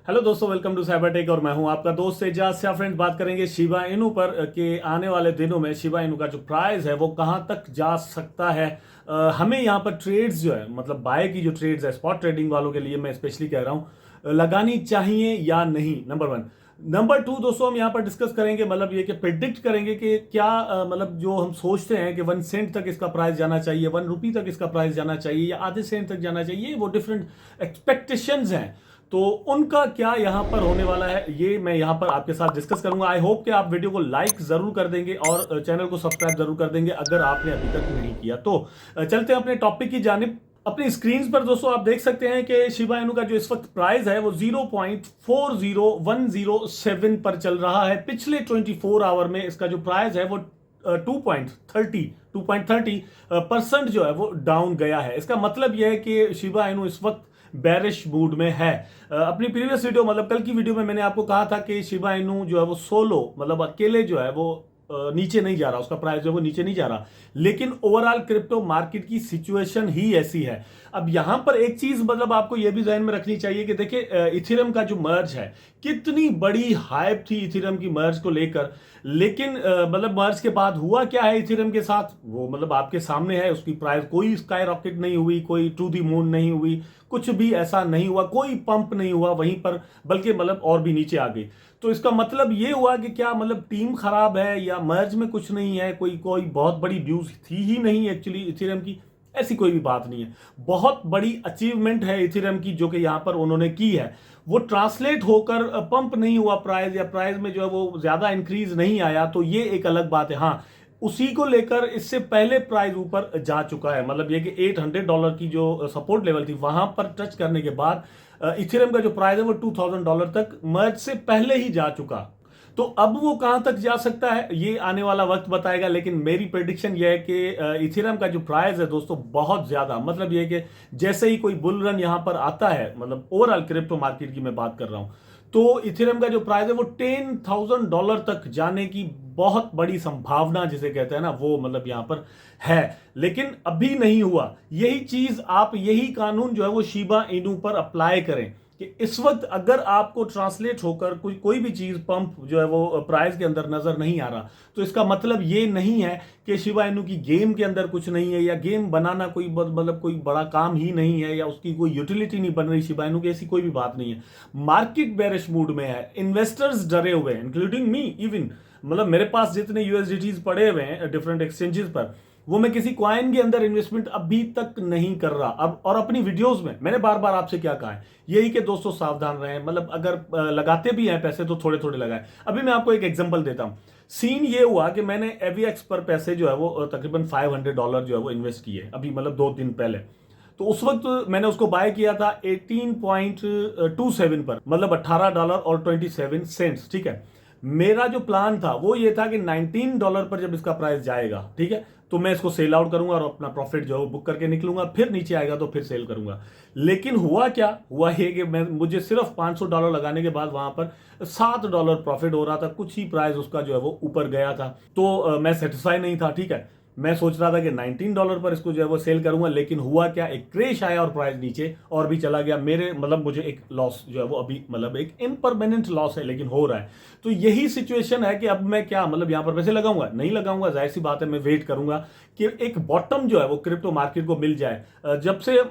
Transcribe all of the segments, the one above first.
Hello दोस्तों, welcome to cyber tech और मैं हूं आपका दोस्त एजाज। से फ्रेंड्स, बात करेंगे शिबा इनू पर कि आने वाले दिनों में शिबा इनू का जो प्राइस है वो कहां तक जा सकता है। हमें यहां पर ट्रेड्स जो है, मतलब बाय की जो ट्रेड्स है स्पॉट ट्रेडिंग वालों के लिए मैं स्पेशली कह रहा हूं, लगानी चाहिए या नहीं, नंबर वन। नंबर टू दोस्तों, हम यहाँ पर डिस्कस करेंगे, मतलब ये कि प्रिडिक्ट करेंगे कि क्या मतलब जो हम सोचते हैं कि 1 सेंट तक इसका प्राइस जाना चाहिए, 1 रुपी तक इसका प्राइस जाना चाहिए या आधे सेंट तक जाना चाहिए, वो डिफरेंट एक्सपेक्टेशंस हैं। तो उनका क्या यहां पर होने वाला है, ये मैं यहां पर आपके साथ डिस्कस करूंगा। आई होप कि आप वीडियो को लाइक जरूर कर देंगे और चैनल को सब्सक्राइब जरूर कर देंगे अगर आपने अभी तक नहीं किया तो। चलते हैं अपने टॉपिक की जानिब। अपनी स्क्रीन पर दोस्तों आप देख सकते हैं कि शिबा इनू का जो इस वक्त प्राइस है वो 0.40107 पर चल रहा है। पिछले 24 आवर में इसका जो प्राइस है वो 2.30% जो है वो डाउन गया है। इसका मतलब यह है कि शिबा इनू इस वक्त बैरिश मूड में है। अपनी प्रीवियस वीडियो, मतलब कल की वीडियो में मैंने आपको कहा था कि शिबा इनू जो है वो सोलो, मतलब अकेले जो है वो नीचे नहीं जा रहा, उसका प्राइस जो है वो नीचे नहीं जा रहा, लेकिन ओवरऑल क्रिप्टो मार्केट की सिचुएशन ही ऐसी है। अब यहां पर एक चीज मतलब आपको यह भी ध्यान में रखनी चाहिए कि देखिए इथेरियम का जो मर्ज है, कितनी बड़ी हाइप थी इथेरियम की मर्ज को लेकर, लेकिन मतलब मर्ज के बाद हुआ क्या है इथेरियम के साथ, वो मतलब आपके सामने है। उसकी प्राइस कोई स्काई रॉकेट नहीं हुई, कोई टू दी मून नहीं हुई, कुछ भी ऐसा नहीं हुआ, कोई पंप नहीं हुआ वहीं पर, बल्कि मतलब और भी नीचे आ गई। तो इसका मतलब ये हुआ कि क्या मतलब टीम खराब है या मर्ज में कुछ नहीं है, कोई कोई बहुत बड़ी न्यूज थी ही नहीं एक्चुअली इथेरियम की, ऐसी कोई भी बात नहीं है। बहुत बड़ी अचीवमेंट है इथेरियम की जो कि यहां पर उन्होंने की है। वो ट्रांसलेट होकर पंप नहीं हुआ प्राइस, या प्राइस में जो है वो ज्यादा इंक्रीज नहीं आया, तो ये एक अलग बात है। हाँ, उसी को लेकर इससे पहले प्राइस ऊपर जा चुका है, मतलब ये कि $800 की जो सपोर्ट लेवल थी वहां पर टच करने के बाद इथेरियम का जो प्राइस है वो $2000 तक मर्ज से पहले ही जा चुका। तो अब वो कहां तक जा सकता है ये आने वाला वक्त बताएगा, लेकिन मेरी प्रेडिक्शन ये है कि इथेरियम का जो प्राइस है दोस्तों बहुत ज्यादा, मतलब ये कि जैसे ही कोई बुल रन यहां पर आता है, मतलब ओवरऑल क्रिप्टो मार्केट की मैं बात कर रहा हूं, तो इथेरियम का जो प्राइस है वो $10,000 तक जाने की बहुत बड़ी संभावना जिसे कहते हैं ना, वो मतलब यहां पर है, लेकिन अभी नहीं हुआ। यही चीज आप, यही कानून जो है वो शिबा इनू पर अप्लाई करें कि इस वक्त अगर आपको ट्रांसलेट होकर कोई भी चीज पंप जो है वो प्राइस के अंदर नजर नहीं आ रहा, तो इसका मतलब ये नहीं है कि शिबा इनू की गेम के अंदर कुछ नहीं है, या गेम बनाना कोई मतलब कोई बड़ा काम ही नहीं है, या उसकी कोई यूटिलिटी नहीं बन रही शिबा इनू की, ऐसी कोई भी बात नहीं है। मार्केट बेरिश मूड में है, इन्वेस्टर्स डरे हुए हैं, इंक्लूडिंग मी इवन। मतलब मेरे पास जितने यूएसडीटीज पड़े हुए हैं डिफरेंट एक्सचेंजेस पर, वो मैं किसी क्वाइन के अंदर इन्वेस्टमेंट अभी तक नहीं कर रहा। अब और अपनी वीडियोस में मैंने बार बार आपसे क्या कहा है, यही कि दोस्तों सावधान रहें, मतलब अगर लगाते भी हैं पैसे तो थोड़े थोड़े लगाएं। अभी मैं आपको एक एग्जांपल देता हूं। सीन ये हुआ कि मैंने एवीएक्स पर पैसे जो है वो तकरीबन $500 जो है वो इन्वेस्ट किए अभी, मतलब 2 दिन पहले। तो उस वक्त मैंने उसको बाय किया था 18.27 पर, मतलब $18.27, ठीक है। मेरा जो प्लान था वो ये था कि $19 पर जब इसका प्राइस जाएगा, ठीक है, तो मैं इसको सेल आउट करूंगा और अपना प्रॉफिट जो है वो बुक करके निकलूंगा, फिर नीचे आएगा तो फिर सेल करूंगा। लेकिन हुआ क्या, हुआ ये कि मुझे सिर्फ $500 लगाने के बाद वहां पर $7 प्रॉफिट हो रहा था, कुछ ही प्राइस उसका जो है वो ऊपर गया था। तो मैं सेटिस्फाई नहीं था, ठीक है। मैं सोच रहा था कि $19 पर इसको जो है वो सेल करूंगा, लेकिन हुआ क्या, एक क्रैश आया और प्राइस नीचे और भी चला गया। मेरे मतलब मुझे एक लॉस जो है वो अभी, मतलब एक इम्परमानेंट लॉस है, लेकिन हो रहा है। तो यही सिचुएशन है कि अब मैं क्या, मतलब यहां पर पैसे लगाऊंगा, नहीं लगाऊंगा, जाहिर सी बात है मैं वेट करूंगा कि एक बॉटम जो है वो क्रिप्टो मार्केट को मिल जाए। जब से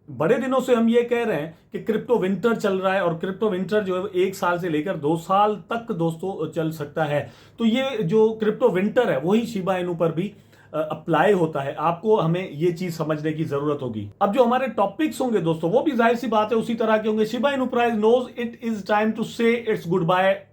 बड़े दिनों से हम ये कह रहे हैं कि क्रिप्टो विंटर चल रहा है, और क्रिप्टो विंटर जो है 1 साल से लेकर 2 साल तक दोस्तों चल सकता है। तो ये जो क्रिप्टो विंटर है वही शिबा इनू पर भी अप्लाई होता है। आपको, हमें ये चीज समझने की जरूरत होगी। अब जो हमारे टॉपिक्स होंगे दोस्तों वो भी जाहिर सी बात है उसी तरह के होंगे। Shiba Inu price knows it is time to say it's good buy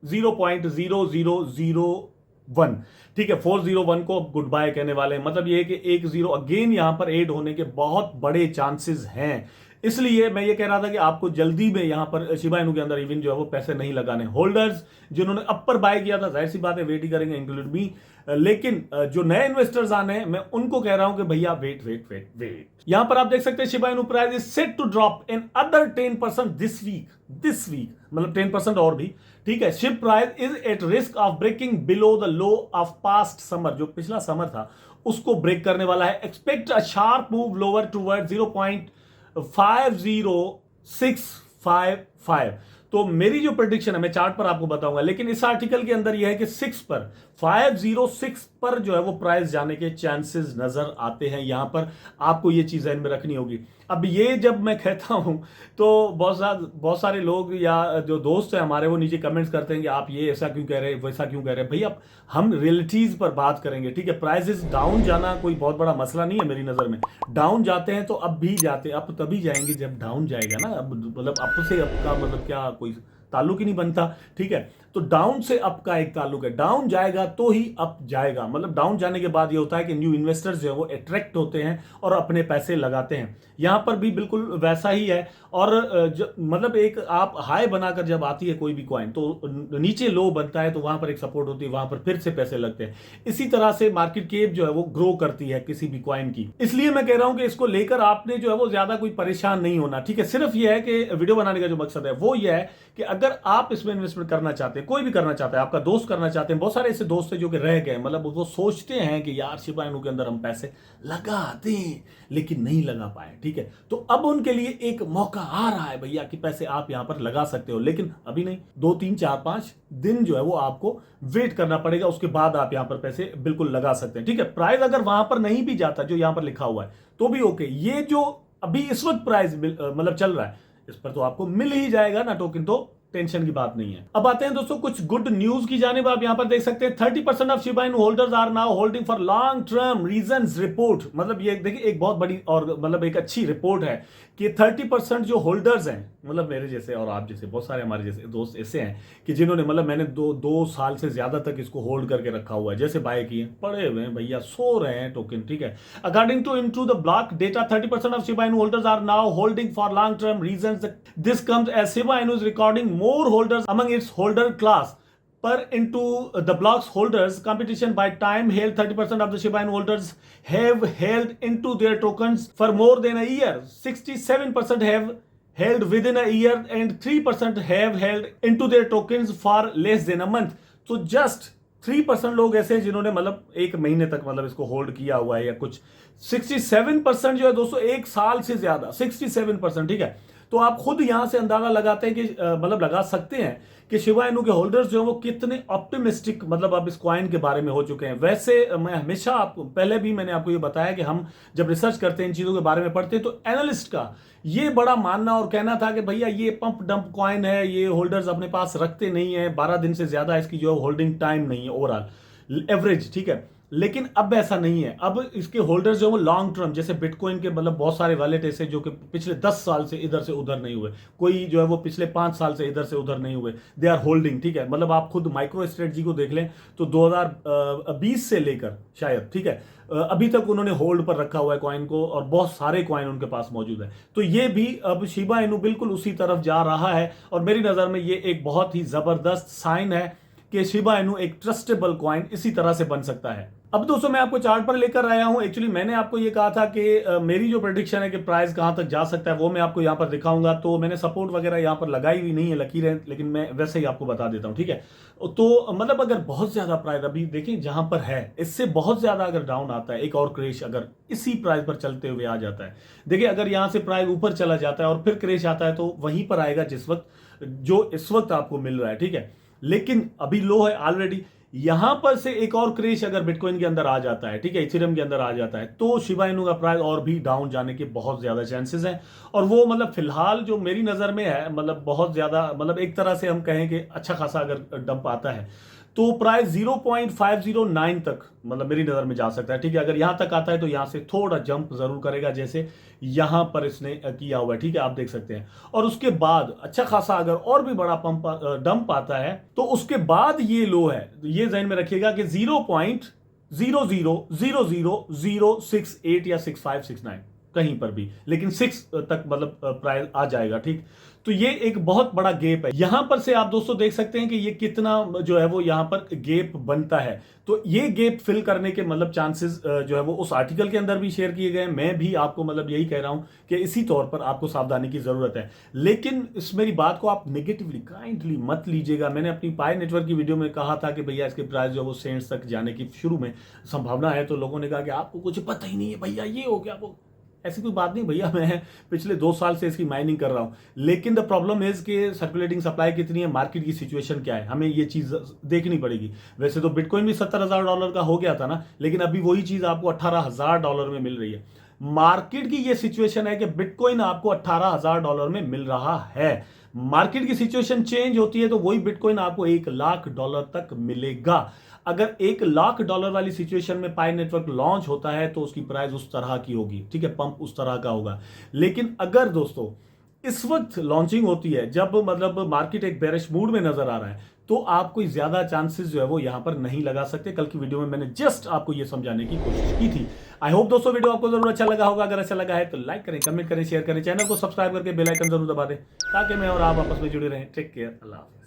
0.0001, ठीक है। 401 को गुड बाय कहने वाले हैं, मतलब ये है कि एक जीरो अगेन यहां पर ऐड होने के बहुत बड़े चांसेस हैं। इसलिए मैं ये कह रहा था कि आपको जल्दी में यहां पर शिबा इनू के अंदर इवन जो है वो पैसे नहीं लगाने। होल्डर्स जिन्होंने अपर बाय किया था, जाहिर सी बात है वेट ही करेंगे, इंक्लूड मी। लेकिन जो नए इन्वेस्टर्स आने हैं, मैं उनको कह रहा हूं कि भैया वेट वेट वेट वेट। यहां पर आप देख सकते हैं Shiba Inu price is set to drop another 10% this week, मतलब 10% और भी, ठीक है। Shib price is at risk of breaking below the low of past summer, जो पिछला समर था उसको ब्रेक करने वाला है। Expect a sharp move lower toward 0.506 655। तो मेरी जो प्रेडिक्शन है मैं चार्ट पर आपको बताऊंगा, लेकिन इस आर्टिकल के अंदर यह है कि 6 पर 506 पर जो है वो प्राइस जाने के चांसेस नजर आते हैं। यहां पर आपको ये चीज ध्यान में रखनी होगी। अब ये जब मैं कहता हूं तो बहुत सारे लोग या जो दोस्त हैं हमारे वो नीचे कमेंट्स करते हैं कि आप ये ऐसा क्यों कह रहे हैं, वैसा क्यों कह रहे हैं। भैया हम रियलिटीज पर बात करेंगे, ठीक है। प्राइसेस डाउन जाना कोई बहुत बड़ा मसला नहीं है मेरी नजर में। डाउन जाते हैं तो अब भी जाते हैं, अब तभी जाएंगे जब डाउन जाएगा ना। अब मतलब अप से अप का मतलब क्या कोई ताल्लुक ही नहीं बनता, ठीक है। तो डाउन से अप का एक ताल्लुक है, डाउन जाएगा तो ही अप जाएगा। मतलब डाउन जाने के बाद ये होता है कि न्यू इन्वेस्टर्स जो है वो अट्रैक्ट होते हैं और अपने पैसे लगाते हैं। यहां पर भी बिल्कुल वैसा ही है। और मतलब एक आप हाई बनाकर जब आती है कोई भी कॉइन तो नीचे लो बनता है, तो वहां पर एक सपोर्ट होती है, वहां पर फिर से पैसे लगते हैं। इसी तरह से मार्केट कैप जो है वो ग्रो करती है किसी भी कॉइन की। इसलिए मैं कह रहा हूं कि इसको लेकर आपने जो है वो ज्यादा कोई परेशान नहीं होना, ठीक है। सिर्फ ये है कि वीडियो बनाने का जो मकसद है वो ये है कि अगर आप इसमें इन्वेस्टमेंट करना चाहते हैं, कोई भी करना चाहता है, आपका दोस्त करना चाहते हैं, बहुत सारे ऐसे दोस्त हैं जो कि रह गए, मतलब वो सोचते हैं कि यार शिबा इनू के अंदर हम पैसे लगा दें, लेकिन नहीं लगा पाए, ठीक है। तो अब उनके लिए एक मौका आ रहा है भैया कि पैसे आप यहां पर लगा सकते हो, लेकिन अभी नहीं, 2 3 4 5 दिन जो है वो आपको वेट करना पड़ेगा, उसके बाद आप यहां पर पैसे बिल्कुल लगा सकते हैं, ठीक है। प्राइस अगर वहां पर नहीं भी जाता जो यहां पर लिखा हुआ है तो भी ओके। ये जो अभी इस वक्त प्राइस मतलब चल रहा है इस पर तो आपको मिल ही जाएगा ना टोकन, तो टेंशन की बात नहीं है। अब आते हैं दोस्तों कुछ गुड न्यूज की जानिब। आप यहां पर देख सकते हैं 30% of Shiba Inu holders are now holding for long term reasons report. मतलब ये देखिए एक बहुत बड़ी और मतलब एक अच्छी रिपोर्ट है कि 30% जो होल्डर्स हैं, मतलब मेरे जैसे और आप जैसे बहुत सारे हमारे जैसे दोस्त ऐसे हैं कि जिन्होंने मतलब मैंने दो साल से ज्यादा तक इसको होल्ड करके रखा हुआ है, जैसे बाय किए पड़े हुए हैं भैया, सो रहे हैं टोकन, ठीक है। According to Into the Block data 30% of Shiba Inu holders are now holding for long term reasons. This comes as Shiba Inu is recording more holders among its holder class per into the block's holders competition by time held 30% of the Shiba Inu holders have held into their tokens for more than a year, 67% have held within a year and 3% have held into their tokens for less than a month. So just 3% लोग ऐसे हैं जिन्होंने मतलब एक महीने तक मतलब इसको होल्ड किया हुआ है या कुछ। 67% जो है दोस्तों एक साल से ज्यादा, 67%, ठीक है। तो आप खुद यहां से अंदाजा लगाते हैं कि मतलब लगा सकते हैं कि शिबा इनु के होल्डर्स जो है वो कितने ऑप्टिमिस्टिक मतलब अब इस कॉइन के बारे में हो चुके हैं। वैसे मैं हमेशा आपको पहले भी मैंने आपको ये बताया कि हम जब रिसर्च करते हैं इन चीजों के बारे में पढ़ते हैं तो एनालिस्ट का ये बड़ा मानना और कहना था कि भैया ये पंप डंप कॉइन है, ये होल्डर्स अपने पास रखते नहीं है, 12 दिन से ज्यादा इसकी जो होल्डिंग टाइम नहीं है ओवरऑल एवरेज, ठीक है। लेकिन अब ऐसा नहीं है। अब इसके होल्डर्स जो है वो लॉन्ग टर्म, जैसे बिटकॉइन के मतलब बहुत सारे वैलेट ऐसे जो कि पिछले 10 साल से इधर से उधर नहीं हुए, कोई जो है वो पिछले 5 साल से इधर से उधर नहीं हुए, दे आर होल्डिंग, ठीक है। मतलब आप खुद माइक्रो स्ट्रेटजी को देख लें तो 2020 से लेकर शायद, ठीक है, अभी तक उन्होंने होल्ड पर रखा हुआ है कॉइन को और बहुत सारे कॉइन उनके पास मौजूद है। तो ये भी अब शिबा इनु बिल्कुल उसी तरफ जा रहा है और मेरी नजर में ये एक बहुत ही जबरदस्त साइन है कि शिबा इनु एक ट्रस्टेबल कॉइन इसी तरह से बन सकता है। अब दोस्तों मैं आपको चार्ट पर लेकर आया हूं। एक्चुअली मैंने आपको ये कहा था कि मेरी जो प्रेडिक्शन है कि प्राइस कहां तक जा सकता है वो मैं आपको यहां पर दिखाऊंगा। तो मैंने सपोर्ट वगैरह यहां पर लगाई हुई नहीं है लकीरें, लेकिन मैं वैसे ही आपको बता देता हूं, ठीक है। तो मतलब अगर बहुत ज्यादा प्राइस अभी देखिए जहां पर है, इससे बहुत ज्यादा अगर डाउन आता है, एक और क्रेश अगर इसी प्राइस पर चलते हुए आ जाता है, देखिए अगर यहां से प्राइस ऊपर चला जाता है और फिर क्रेश आता है तो वहीं पर आएगा जिस वक्त जो इस वक्त आपको मिल रहा है, ठीक है। लेकिन अभी लो है ऑलरेडी, यहां पर से एक और क्रेश अगर बिटकॉइन के अंदर आ जाता है, ठीक है, इथेरियम के अंदर आ जाता है, तो शिबा इनु का प्राइस और भी डाउन जाने के बहुत ज्यादा चांसेस हैं। और वो मतलब फिलहाल जो मेरी नजर में है मतलब बहुत ज्यादा मतलब एक तरह से हम कहें कि अच्छा खासा अगर डंप आता है तो प्राइस 0.509 तक मतलब मेरी नजर में जा सकता है, ठीक है। अगर यहां तक आता है तो यहां से थोड़ा जंप जरूर करेगा जैसे यहां पर इसने किया हुआ है, ठीक है, आप देख सकते हैं। और उसके बाद अच्छा खासा अगर और भी बड़ा डंप आता है तो उसके बाद ये लो है, ये ध्यान में रखिएगा कि 0.000068 या 6569 कहीं पर भी, लेकिन 6 तक मतलब प्राइस आ जाएगा, ठीक। तो ये एक बहुत बड़ा गैप है। यहां पर से आप दोस्तों देख सकते हैं कि ये कितना जो है वो यहां पर गैप बनता है। तो ये गैप फिल करने के मतलब चांसेस जो है वो उस आर्टिकल के अंदर भी शेयर किए गए। मैं भी आपको मतलब यही कह रहा हूं कि इसी तौर पर आपको सावधानी की जरूरत है। लेकिन इस मेरी बात को आप नेगेटिवली काइंडली मत लीजिएगा। मैंने अपनी पाई नेटवर्क की वीडियो में कहा था कि भैया इसके प्राइस जो है वो सेंट्स तक जाने की शुरू में संभावना है, तो लोगों ने कहा कि आपको कुछ पता ही नहीं है भैया, ये हो गया वो। ऐसी कोई बात नहीं भैया, मैं पिछले 2 साल से इसकी माइनिंग कर रहा हूं। लेकिन द प्रॉब्लम इज कि सर्कुलेटिंग सप्लाई कितनी है, मार्केट की सिचुएशन क्या है, हमें ये चीज देखनी पड़ेगी। वैसे तो बिटकॉइन भी $70,000 का हो गया था ना, लेकिन अभी वही चीज आपको $18,000 में मिल रही है। मार्केट की ये सिचुएशन है कि बिटकॉइन आपको $18,000 में मिल रहा है। मार्केट की सिचुएशन चेंज होती है तो वही बिटकॉइन आपको $1,00,000 तक मिलेगा। अगर $1,00,000 वाली सिचुएशन में पाई नेटवर्क लॉन्च होता है तो उसकी प्राइस उस तरह की होगी, ठीक है, पंप उस तरह का होगा। लेकिन अगर दोस्तों इस वक्त लॉन्चिंग होती है जब मतलब मार्केट एक बेरिश मूड में नजर आ रहा है, तो आप कोई ज्यादा चांसेस जो है वो यहां पर नहीं लगा सकते। कल की वीडियो में मैंने जस्ट आपको ये समझाने की कोशिश की थी। आई होप दोस्तों वीडियो आपको जरूर अच्छा लगा होगा। अगर अच्छा लगा है तो लाइक करें, कमेंट करें, शेयर करें, चैनल को सब्सक्राइब करके बेल आइकन जरूर दबा दें ताकि मैं और आप आपस में जुड़े रहें। टेक केयर, अल्लाह हाफिज़।